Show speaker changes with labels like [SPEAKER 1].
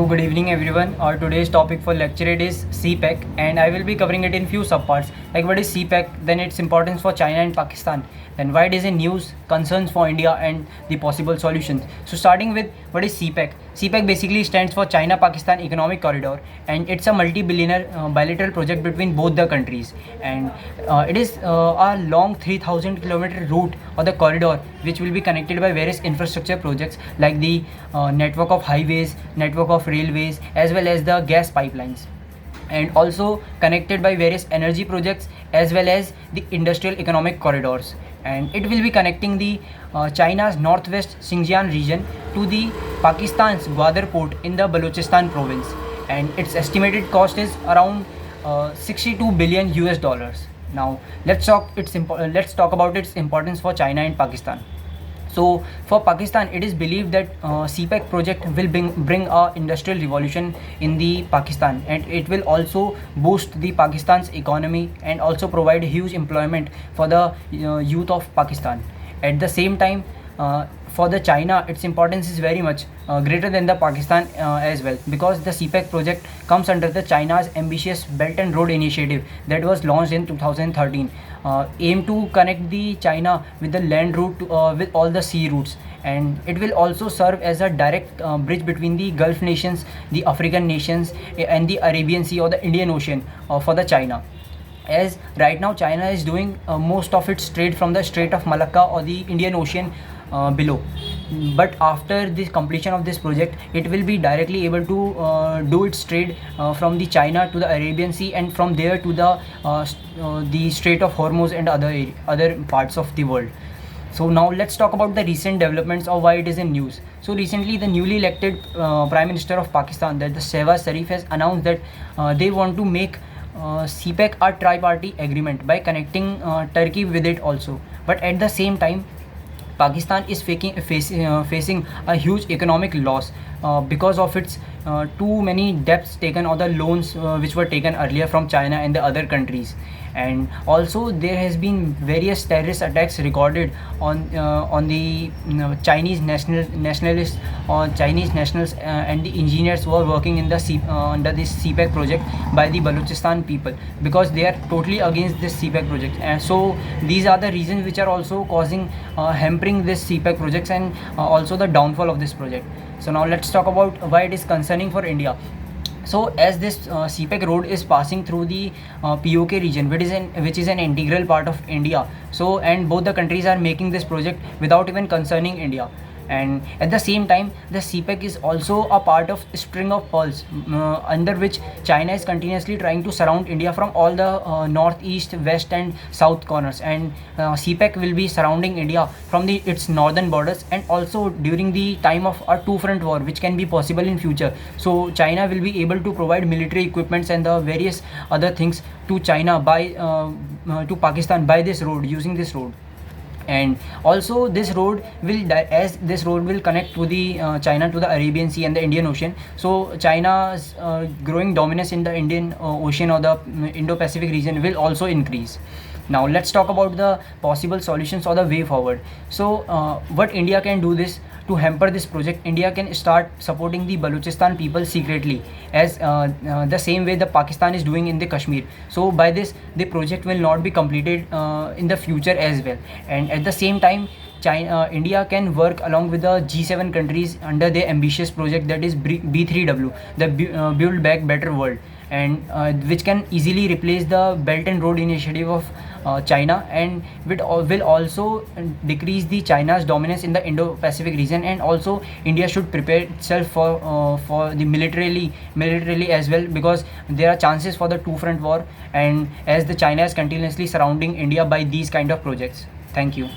[SPEAKER 1] So good evening everyone. Our today's topic for lecture it is CPEC and I will be covering it in few subparts like what is CPEC, then its importance for China and Pakistan, then why it is in news, concerns for India and the possible solutions. So starting with what is CPEC. CPEC basically stands for China-Pakistan Economic Corridor and it's a multi-billionaire bilateral project between both the countries, and it is a long 3000 kilometer route or the corridor which will be connected by various infrastructure projects like the network of highways, network of railways as well as the gas pipelines, and also connected by various energy projects as well as the industrial economic corridors, and it will be connecting the China's northwest Xinjiang region to the Pakistan's Gwadar port in the Balochistan province, and its estimated cost is around 62 billion US dollars. Now let's talk about its importance for China and Pakistan. So for Pakistan, it is believed that CPEC project will bring a industrial revolution in the Pakistan, and it will also boost the Pakistan's economy and also provide huge employment for the youth of Pakistan. At the same time, for the China, its importance is very much greater than the Pakistan as well, because the CPEC project comes under the China's ambitious Belt and Road Initiative that was launched in 2013, aim to connect the China with the land route with all the sea routes, and it will also serve as a direct bridge between the Gulf nations, the African nations, and the Arabian Sea or the Indian Ocean for the China, as right now China is doing most of its trade from the Strait of Malacca or the Indian Ocean below. But after the completion of this project, it will be directly able to do its trade from the China to the Arabian Sea, and from there to the Strait of Hormuz and other parts of the world. So now let's talk about the recent developments of why it is in news. So recently the newly elected Prime Minister of Pakistan, that the Shehbaz Sharif, has announced that they want to make CPEC a tri-party agreement by connecting Turkey with it also. But at the same time, Pakistan is facing a huge economic loss because of its too many debts taken or the loans which were taken earlier from China and the other countries, and also there has been various terrorist attacks recorded on the Chinese nationalists or Chinese nationals and the engineers who are working in the under this CPEC project by the Balochistan people, because they are totally against this CPEC project, and so these are the reasons which are also causing hampering this CPEC projects and also the downfall of this project. So now let's talk about why it is concerning for India. So as this CPEC road is passing through the POK region, which is an integral part of India, so and both the countries are making this project without even concerning India, and at the same time the CPEC is also a part of string of pearls under which China is continuously trying to surround India from all the north, east, west and south corners, and CPEC will be surrounding India from its northern borders, and also during the time of a two-front war which can be possible in future. So China will be able to provide military equipments and the various other things to China by to Pakistan by this road, using this road. And also this road will as this road will connect to the China to the Arabian Sea and the Indian Ocean, so China's growing dominance in the Indian Ocean or the Indo-Pacific region will also increase. Now let's talk about the possible solutions or the way forward. So what India can do this to hamper this project. India can start supporting the Balochistan people secretly, as the same way the Pakistan is doing in the Kashmir. So by this the project will not be completed in the future as well, and at the same time India can work along with the G7 countries under their ambitious project, that is B3W, the Build Back Better World, and which can easily replace the Belt and Road Initiative of China, and will also decrease the China's dominance in the Indo-Pacific region. And also India should prepare itself for the militarily as well, because there are chances for the two-front war, and as the China is continuously surrounding India by these kind of projects. Thank you.